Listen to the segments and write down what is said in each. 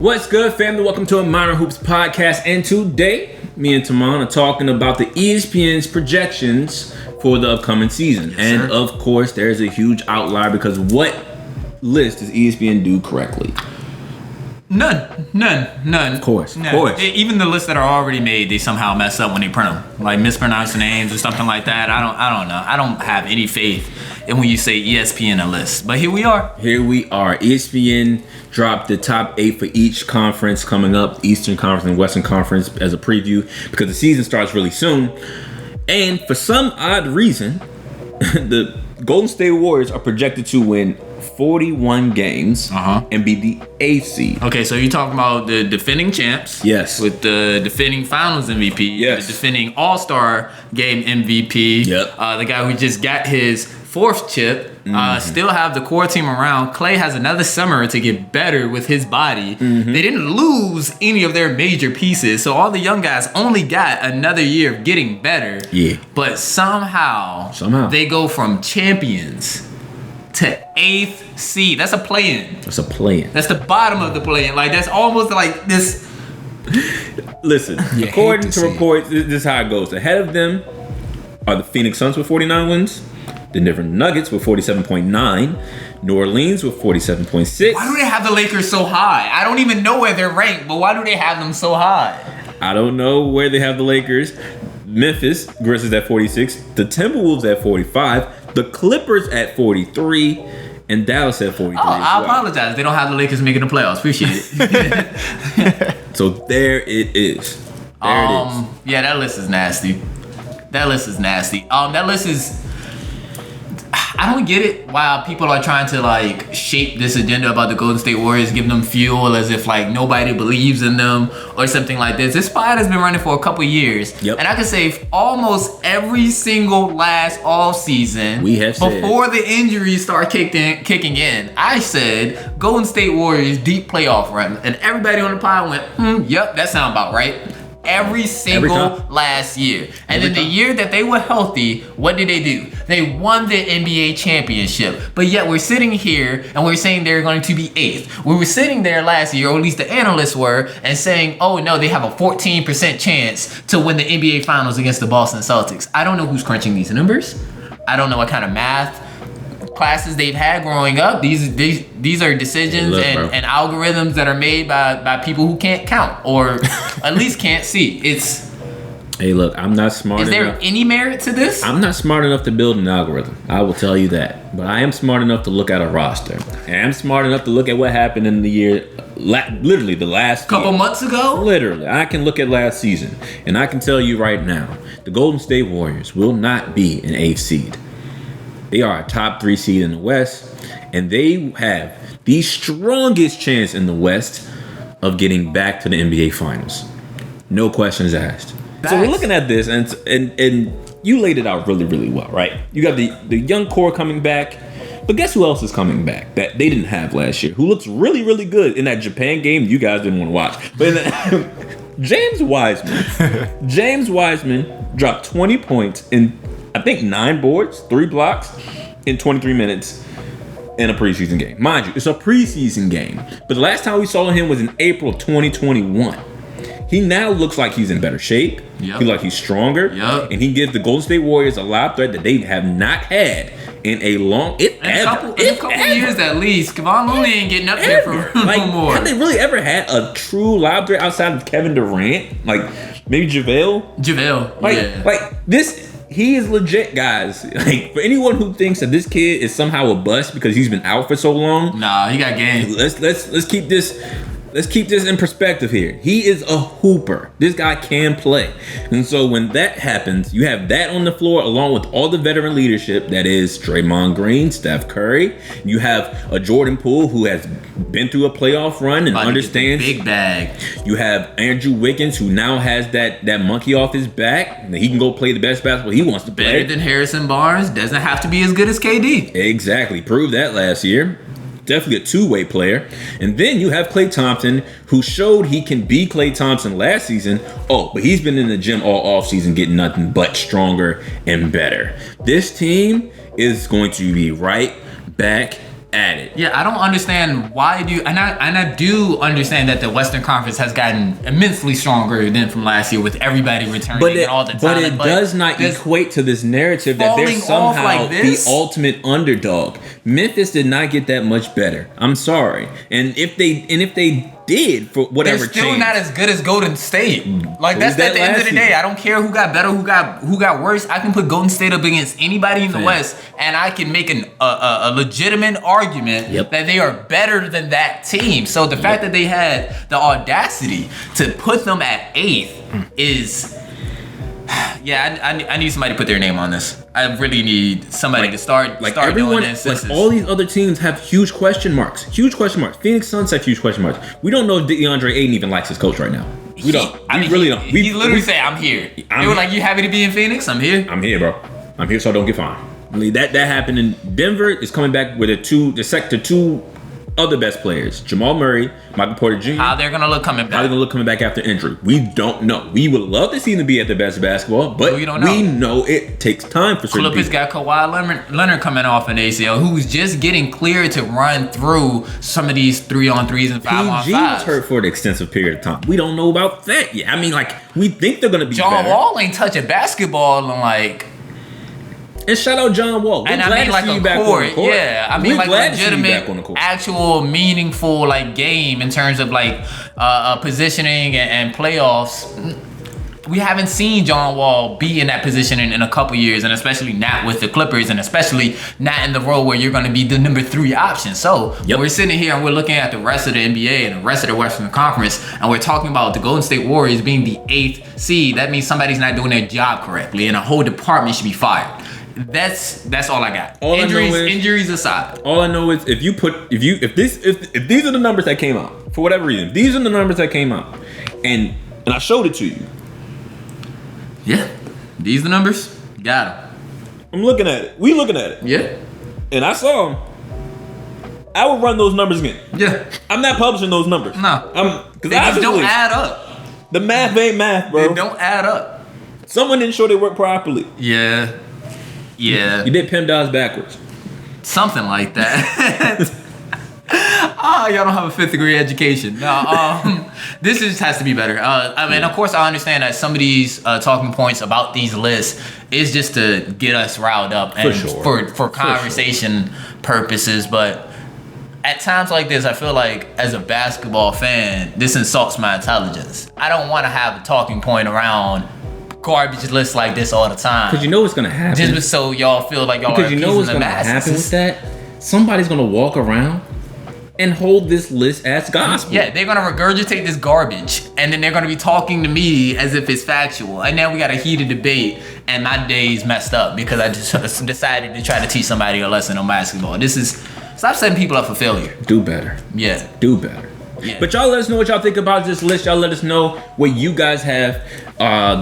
What's good, family? Welcome to a Minor Hoops podcast. And today, me and Tamon are talking about the ESPN's projections for the upcoming season. Yes, and sir. of course, there's a huge outlier because what list does ESPN do correctly? None. Of course. Even the lists that are already made, they somehow mess up when they print them, like mispronounce the names or something like that. I don't know. I don't have any faith in when you say ESPN a list. But here we are. ESPN dropped the top 8 for each conference coming up, Eastern Conference and Western Conference, as a preview because the season starts really soon. And for some odd reason, the Golden State Warriors are projected to win 41 games and be the 8th seed. Okay, so you're talking about the defending champs. Yes. With the defending finals MVP. Yes. The defending All-Star game MVP. Yep. The guy who just got his 4th chip. Still have the core team around. Clay has another summer to get better with his body. They didn't lose any of their major pieces, so all the young guys only got another year of getting better. Yeah. But somehow they go from champions to 8th seed. That's a play-in. That's a play-in. That's the bottom of the play-in. Like, that's almost like this. Listen, according to reports, this is how it goes. Ahead of them are the Phoenix Suns with 49 wins, the Denver Nuggets with 47.9, New Orleans with 47.6. Why do they have the Lakers so high? I don't even know where they're ranked, but why do they have them so high? I don't know where they have the Lakers. Memphis Grizzlies at 46, the Timberwolves at 45, the Clippers at 43, and Dallas at 43. I apologize. They don't have the Lakers making the playoffs. Appreciate it. So there it is. Yeah, that list is nasty. That list is. I don't get it why people are trying to like shape this agenda about the Golden State Warriors, give them fuel as if like nobody believes in them or something like this. This pod has been running for a couple years, and I can say almost every single last off season we have said, before the injuries start kicking in, I said Golden State Warriors deep playoff run, and everybody on the pod went, yep, that sound about right. Every single last year. And then the year that they were healthy, what did they do? They won the NBA championship. But yet we're sitting here and we're saying they're going to be 8th. We were sitting there last year, or at least the analysts were, and saying, oh no, they have a 14% chance to win the NBA Finals against the Boston Celtics. I don't know who's crunching these numbers. I don't know what kind of math classes they've had growing up. These are decisions and algorithms that are made by people who can't count or at least can't see. Hey, look, I'm not smart enough. Is there any merit to this? I'm not smart enough to build an algorithm. I will tell you that. But I am smart enough to look at a roster. And I'm smart enough to look at what happened in the year, literally the last couple months ago? Literally. I can look at last season. And I can tell you right now, the Golden State Warriors will not be an 8th seed. They are a top 3 seed in the West, and they have the strongest chance in the West of getting back to the NBA Finals. No questions asked. Facts. So we're looking at this, and you laid it out really, really well, right? You got the young core coming back, but guess who else is coming back that they didn't have last year? Who looks really, really good in that Japan game you guys didn't want to watch. But James Wiseman. James Wiseman dropped 20 points in, I think, 9 boards, 3 blocks in 23 minutes in a preseason game. Mind you, it's a preseason game. But the last time we saw him was in April 2021. He now looks like he's in better shape. He looks like he's stronger. And he gives the Golden State Warriors a live threat that they have not had in a couple years at least. Kevon Looney ain't getting up there for no more. Have they really ever had a true live threat outside of Kevin Durant? Like maybe JaVale? Like this. He is legit, guys. Like, for anyone who thinks that this kid is somehow a bust because he's been out for so long, nah, he got game. Let's keep this in perspective here. He is a hooper. This guy can play. And so when that happens, you have that on the floor along with all the veteran leadership that is Draymond Green, Steph Curry. You have a Jordan Poole who has been through a playoff run and understands. Big bag. You have Andrew Wiggins who now has that monkey off his back. And he can go play the best basketball he wants to play. Better than Harrison Barnes. Doesn't have to be as good as KD. Exactly. Proved that last year. Definitely a two-way player. And then you have Klay Thompson, who showed he can be Klay Thompson last season. Oh, but he's been in the gym all offseason getting nothing but stronger and better. This team is going to be right back added. Yeah, I don't understand why do you, and I do understand that the Western Conference has gotten immensely stronger than from last year with everybody returning and all the talent. But it does not equate to this narrative that they're somehow like the ultimate underdog. Memphis did not get that much better. I'm sorry. And if they did for whatever they're still changed, not as good as Golden State. Like that's at the end of the day. I don't care who got better, who got worse. I can put Golden State up against anybody in the West, and I can make a legitimate argument that they are better than that team. So the fact that they had the audacity to put them at 8th is, I need somebody to put their name on this. I really need somebody to start doing this. Like all these other teams have huge question marks. Huge question marks. Phoenix Suns have huge question marks. We don't know if DeAndre Ayton even likes his coach right now. We don't. We really don't. He literally said, "I'm here." They were like, "You happy to be in Phoenix? I'm here." I'm here, bro. I'm here so I don't get fined. I mean, that happened in Denver. Is coming back with the two other best players, Jamal Murray, Michael Porter Jr. How they're gonna look coming back after injury? We don't know. We would love to see them be at the best of basketball, but we know it takes time for certain Clippers people. got Kawhi Leonard coming off an ACL, who's just getting cleared to run through some of these 3-on-3s and 5-on-5s. PG was hurt for an extensive period of time. We don't know about that yet. I mean, like, we think they're gonna be John better. Wall ain't touching basketball in like. And shout out John Wall. And I mean like a court. Yeah, I mean like legitimate, actual meaningful like game in terms of like positioning and playoffs. We haven't seen John Wall be in that position in a couple years, and especially not with the Clippers, and especially not in the role where you're going to be the number 3 option. So we're sitting here and we're looking at the rest of the NBA and the rest of the Western Conference, and we're talking about the Golden State Warriors being the 8th seed. That means somebody's not doing their job correctly, and a whole department should be fired. That's all I got. Injuries aside. All I know is if these are the numbers that came out for whatever reason, these are the numbers that came out, and I showed it to you. Yeah, these are the numbers. Got them. I'm looking at it. We looking at it. Yeah. And I saw them. I would run those numbers again. Yeah. I'm not publishing those numbers. No. They just don't add up. The math ain't math, bro. They don't add up. Someone didn't show they work properly. Yeah. Yeah. You did PEMDAS backwards. Something like that. Y'all don't have a 5th degree education. No, this just has to be better. I mean, of course, I understand that some of these talking points about these lists is just to get us riled up and for conversation purposes. But at times like this, I feel like as a basketball fan, this insults my intelligence. I don't want to have a talking point around garbage lists like this all the time. Because you know what's going to happen. Just so y'all feel like y'all are appeasing the masses. Because you know what's going to happen with that? Somebody's going to walk around and hold this list as gospel. Yeah, they're gonna regurgitate this garbage, and then they're gonna be talking to me as if it's factual. And now we got a heated debate, and my day's messed up because I just decided to try to teach somebody a lesson on basketball. Stop setting people up for failure. Do better. Yeah. Do better. Yeah. But y'all let us know what y'all think about this list. Y'all let us know where you guys have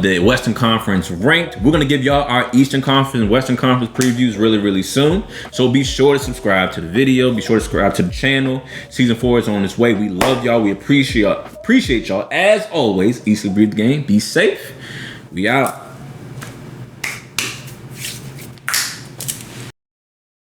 the Western Conference ranked. We're going to give y'all our Eastern Conference and Western Conference previews really, really soon. So be sure to subscribe to the video. Be sure to subscribe to the channel. Season 4 is on its way. We love y'all. We appreciate y'all. As always, eat, sleep, breathe the game. Be safe. We out.